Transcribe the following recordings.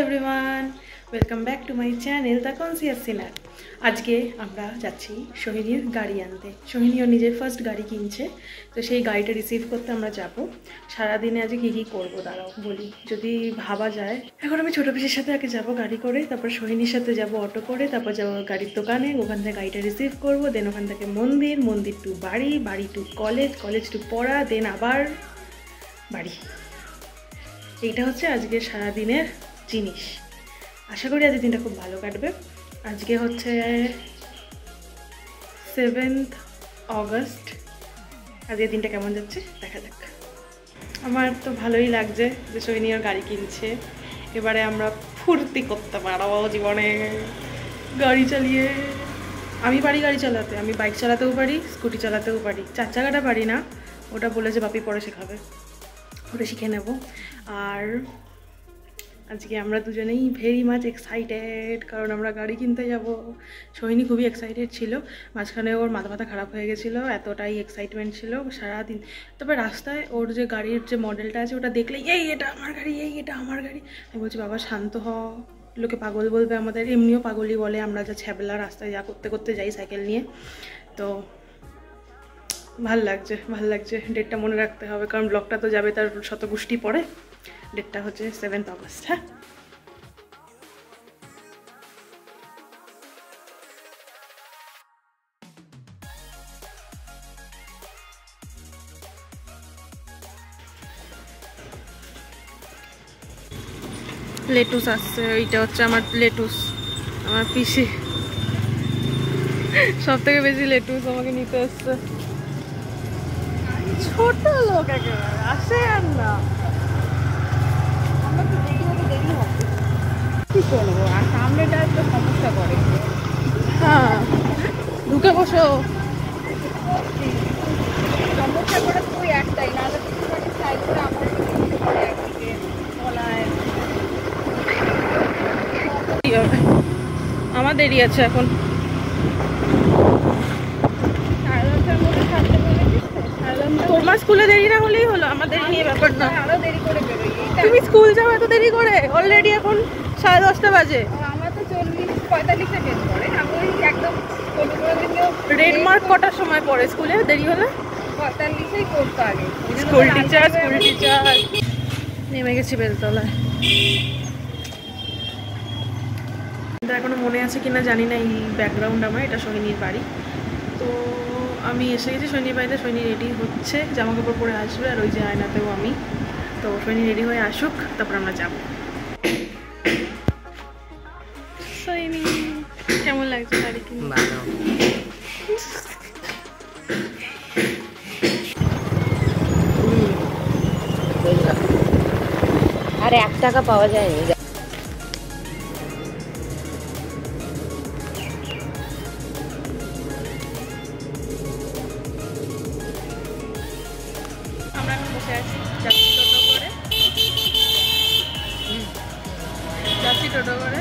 Everyone, welcome back to my channel the conscious sinner. আজকে আমরা যাচ্ছি সোহিনীর গাড়ি আনতে। সোহিনী ওর নিজের ফার্স্ট গাড়ি কিনছে, তো সেই গাড়িটা রিসিভ করতে আমরা যাব। সারাদিনে আজকে কী কী করবো দাঁড়াও বলি, যদি ভাবা যায়। এখন আমি ছোটো পিসির সাথে আগে যাবো গাড়ি করে, তারপর সোহিনীর সাথে যাব অটো করে, তারপর যাবো গাড়ির দোকানে, ওখান থেকে গাড়িটা রিসিভ করবো, দেন ওখান থেকে মন্দির, মন্দির টু বাড়ি, বাড়ি টু কলেজ, কলেজ টু পড়া, দেন আবার বাড়ি। এইটা হচ্ছে আজকে সারাদিনের জিনিস। আশা করি আজকের দিনটা খুব ভালো কাটবে। আজকে হচ্ছে 7th অগস্ট। আজকের দিনটা কেমন যাচ্ছে দেখা যাক। আমার তো ভালোই লাগছে যে সোহিনী ওর গাড়ি কিনছে। এবারে আমরা ফুর্তি করতে পারবো জীবনে গাড়ি চালিয়ে। আমি পারি গাড়ি চালাতে, আমি বাইক চালাতেও পারি, স্কুটি চালাতেও পারি। 4 চাকাটা পারি না, ওটা বলেছে বাপি পরে শেখাবে, ওটা শিখে নেব। আর আজকে আমরা দুজনেই ভেরি মাচ এক্সাইটেড, কারণ আমরা গাড়ি কিনতে যাব। সোহিনী খুবই এক্সাইটেড ছিল, মাঝখানে ওর মাথা খারাপ হয়ে গেছিলো, এতটাই এক্সাইটমেন্ট ছিল সারাদিন। তবে রাস্তায় ওর যে গাড়ির যে মডেলটা আছে ওটা দেখলে এই এটা আমার গাড়ি, এই এটা আমার গাড়ি। আমি বলছি বাবা শান্ত হ, লোকে পাগল বলবে আমাদের, এমনিও পাগলই বলে আমরা যা ছ্যাবলা রাস্তায় যা করতে করতে যাই সাইকেল নিয়ে। তো ভাল লাগছে। ডেটটা মনে রাখতে হবে, কারণ ব্লগটা তো যাবে তার শতগুষ্টি পরে। ডেটটা হচ্ছে 7th অগস্ট। হ্যাঁ, লেটুস আসছে, এইটা হচ্ছে আমার লেটুস, আমার পিসি সব থেকে বেশি লেটুস আমাকে নিতে আসছে। ছোট লোক একেবারে আসে আর না, কি করবো আর সামনেটা একটু সমস্যা করে। হ্যাঁ, ঢুকে বসো। সমস্যা করে তুই একটাই না সাইড করে আমার একদিকে বলায় আমার দেরি আছে এখন। তোমার স্কুলে দেরি না হলেই হলো, আমার দেরি নিয়ে ব্যাপার না। আরো দেরি করে বেরোই। তুমি স্কুল যাও এত দেরি করে? অলরেডি এখন 10:30 বাজে। আমার তো 40-45-এ বের করে, আমি একদম রেড মার্ক কটার সময় পড়ে স্কুলে দেরি হলে? 45-এই করতো আগে। স্কুল টিচার নেমে গেছি বেলতলায়। এখনো মনে আছে কিনা জানি না, এই ব্যাকগ্রাউন্ড আমার, এটা সোহিনীর বাড়ি। তো আমি এসে গেছি সোহিনীর বাড়িতে। সোহিনী রেডি হচ্ছে, জামা কাপড় পরে আসবে, আর ওই যে আয়নাতেও আমি। তো সোহিনী রেডি হয়ে আসুক, তারপর আমরা যাবো। সোহিনী কেমন লাগছে গাড়ি কিনে? ভালো। আর 1 টাকা পাওয়া যায়নি। আমরা এখন বসে আছি, যাচ্ছি টোটো করে,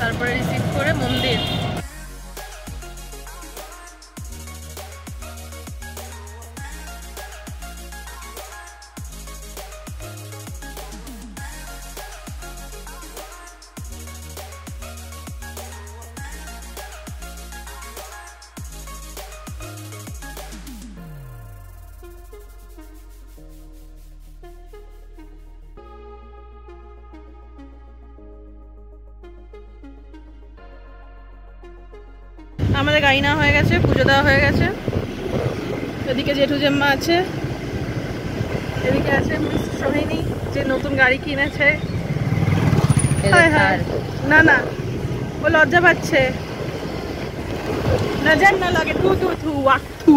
তারপরে রিসিভ করে মন্দির। আমাদের গাড়ি নেওয়া হয়ে গেছে, পুজো দেওয়া হয়ে গেছে। এদিকে জেঠু জেম্মা আছে, এদিকে আছে মিস সোহিনী যে নতুন গাড়ি কিনেছে। না না, ও লজ্জা পাচ্ছে, নজর না লাগে। থু থু থু ওয়াক থু।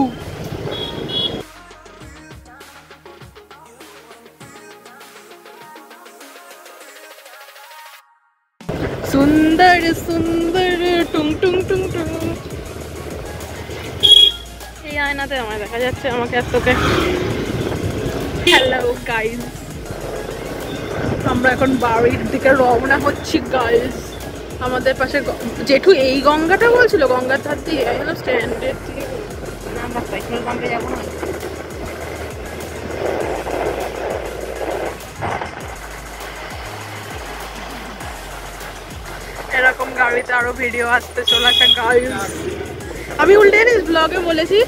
সুন্দর সুন্দর টুং টুং টুং টুং। এই আয়নাতে আমায় দেখা যাচ্ছে, আমাকে আর তোকে। হ্যালো গাইস, আমরা এখন বাড়ির দিকে রওনা হচ্ছি গাইস। আমাদের পাশে জেঠু এই গঙ্গাটা বলছিল, গঙ্গার ধার দিয়ে স্ট্যান্ডের দিকে আমরা পেট্রোল পাম্পে যাবো না। এরকম গাড়িতে আরো ভিডিও আসতে চলেছে গাইস। আমি উল্টে জানিস ব্লগে বলেছি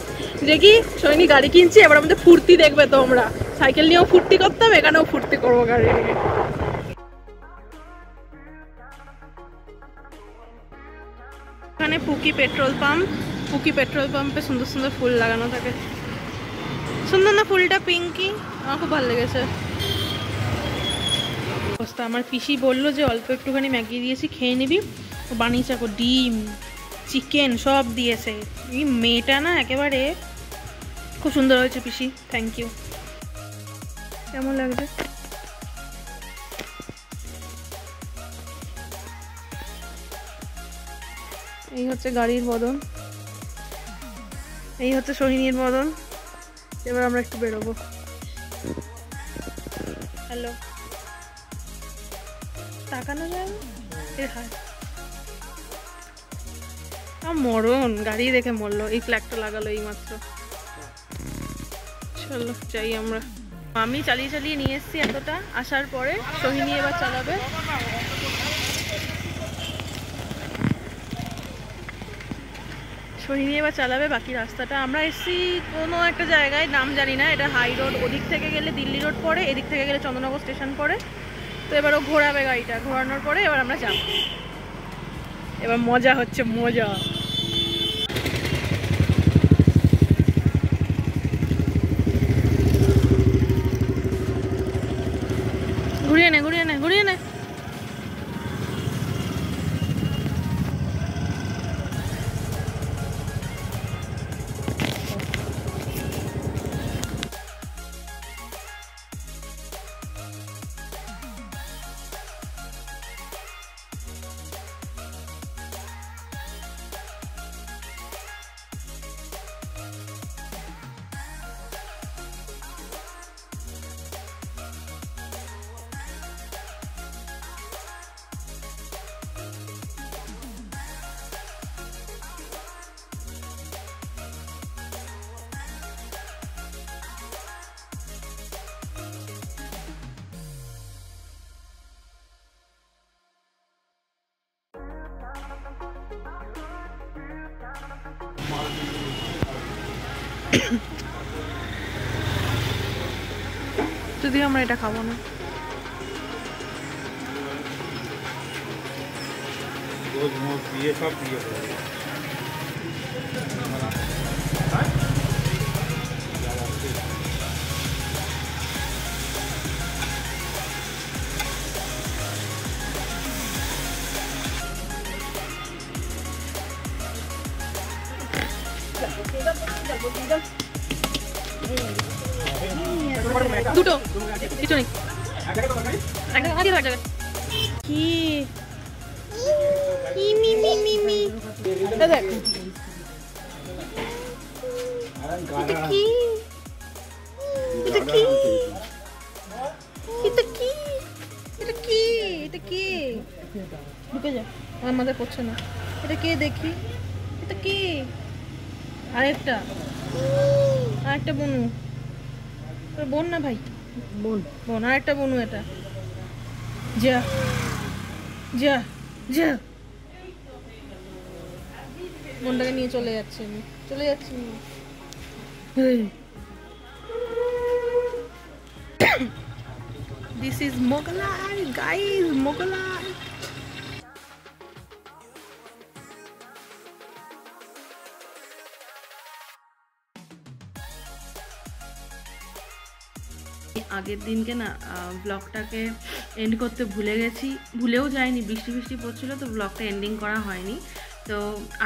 যে কি সৈনি গাড়ি কিনছি, এবার আমাদের ফুর্তি দেখবে তোমরা। সাইকেল নিয়েও ফুর্তি করতাম, এখানেও ফুর্তি করবো গাড়ি নিয়ে। এখানে পুকি পেট্রোল পাম্প, পুকি পেট্রোল পাম্পে সুন্দর সুন্দর ফুল লাগানো থাকে। সুন্দর না ফুলটা? পিঙ্কি, আমার খুব ভালো লেগেছে। অবস্থা, আমার পিসি বললো যে অল্প একটুখানি ম্যাগি দিয়েছি, খেয়ে নিবি। ও বানিয়েছে, ডিম চিকেন সব দিয়েছে। এই মেয়েটা না একেবারে খুব সুন্দর হয়েছে পিসি, থ্যাংক ইউ। কেমন লাগছে? এই হচ্ছে গাড়ির বদন, এই হচ্ছে সোহিনীর বদন। এবার আমরা একটু বেরোবো। হ্যালো, তাকানো যায় না? মরণ, গাড়ি দেখে মরলো। এই ফ্ল্যাগটা লাগালো এই মাত্র। চলো যাই আমরা। আমি চালিয়ে চালিয়ে নিয়ে এসেছি এতটা, আসার পরে সোহিনী এবার চালাবে। সোহিনী এবার চালাবে বাকি রাস্তাটা। আমরা এসেছি কোনো একটা জায়গায়, নাম জানি না, এটা হাই রোড। ওদিক থেকে গেলে দিল্লি রোড পড়ে, এদিক থেকে গেলে চন্দননগর স্টেশন পড়ে। তো এবার ও ঘোরাবে গাড়িটা, ঘোরানোর পরে এবার আমরা যাব। এবার মজা হচ্ছে, মজা। ঘুরিয়ে নে, ঘুরিয়ে নে, ঘুরিয়ে নে। যদি আমরা এটা খাবো না। দুটো কিছু নেই, কি দেখ, এটা কি, এটা কি, এটা কি, এটা কি, এটা কি, ঢুকে যা, আমার মাথায় পড়ছে না। এটা কে দেখি, এটা কি? আরেকটা, আরেকটা বনু, বোন না ভাই, বোন, বোন, আরেকটা বনু। এটা যা যা যা, বোনটাকে নিয়ে চলে যাচ্ছি আমি, চলে যাচ্ছি। This is Mughlai guys, Mughlai. আগের দিনকে না ব্লগটাকে এন্ড করতে ভুলে গেছি, ভুলেও যায়নি, বৃষ্টি বৃষ্টি পড়ছিল, তো ব্লগটা এন্ডিং করা হয়নি। তো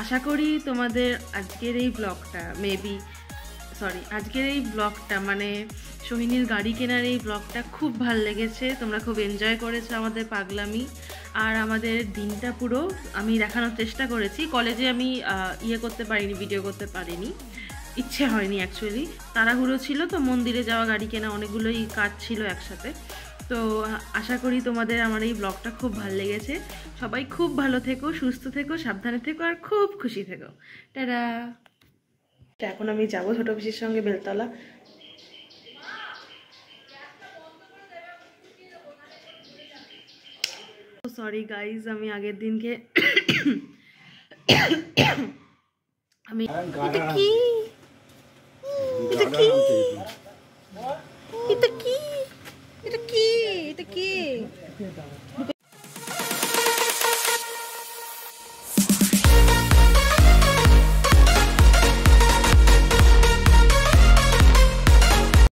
আশা করি তোমাদের আজকের এই ব্লগটা আজকের এই ব্লগটা মানে সোহিনীর গাড়ি কেনার এই ব্লগটা খুব ভাল লেগেছে। তোমরা খুব এনজয় করেছো আমাদের পাগলামি আর আমাদের দিনটা পুরো আমি দেখানোর চেষ্টা করেছি। কলেজে আমি করতে পারিনি, ভিডিও করতে পারিনি, ইচ্ছে হয়নি অ্যাকচুয়ালি, তাড়াহুড়ো ছিল তো, মন্দিরে যাওয়া, গাড়ি কেনা, অনেকগুলোই কাজ ছিল একসাথে। তো আশা করি তোমাদের আমার এই ব্লগটা খুব ভালো লেগেছে। সবাই খুব ভালো থেকো, সুস্থ থেকো, সাবধানে থেকো আর খুব খুশি থেকো। টাটা। এখন আমি যাবো ছোট পিসির সঙ্গে বেলতলা। সরি গাইজ, আমি আগের দিনকে আমি এটা কি এটা কি এটা কি এটা কি এটা কি